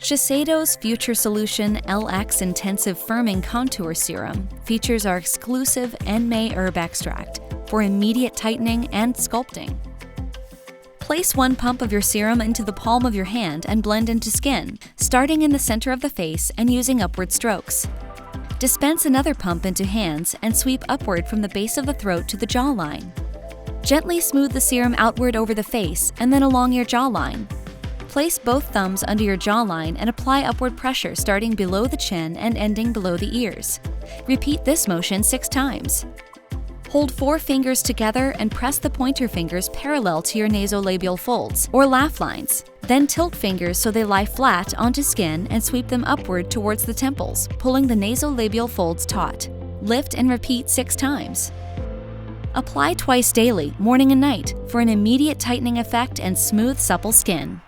Shiseido's Future Solution LX Intensive Firming Contour Serum features our exclusive Enmei Herb extract for immediate tightening and sculpting. Place one pump of your serum into the palm of your hand and blend into skin, starting in the center of the face and using upward strokes. Dispense another pump into hands and sweep upward from the base of the throat to the jawline. Gently smooth the serum outward over the face and then along your jawline. Place both thumbs under your jawline and apply upward pressure starting below the chin and ending below the ears. Repeat this motion 6 times. Hold 4 fingers together and press the pointer fingers parallel to your nasolabial folds, or laugh lines. Then tilt fingers so they lie flat onto skin and sweep them upward towards the temples, pulling the nasolabial folds taut. Lift and repeat 6 times. Apply twice daily, morning and night, for an immediate tightening effect and smooth, supple skin.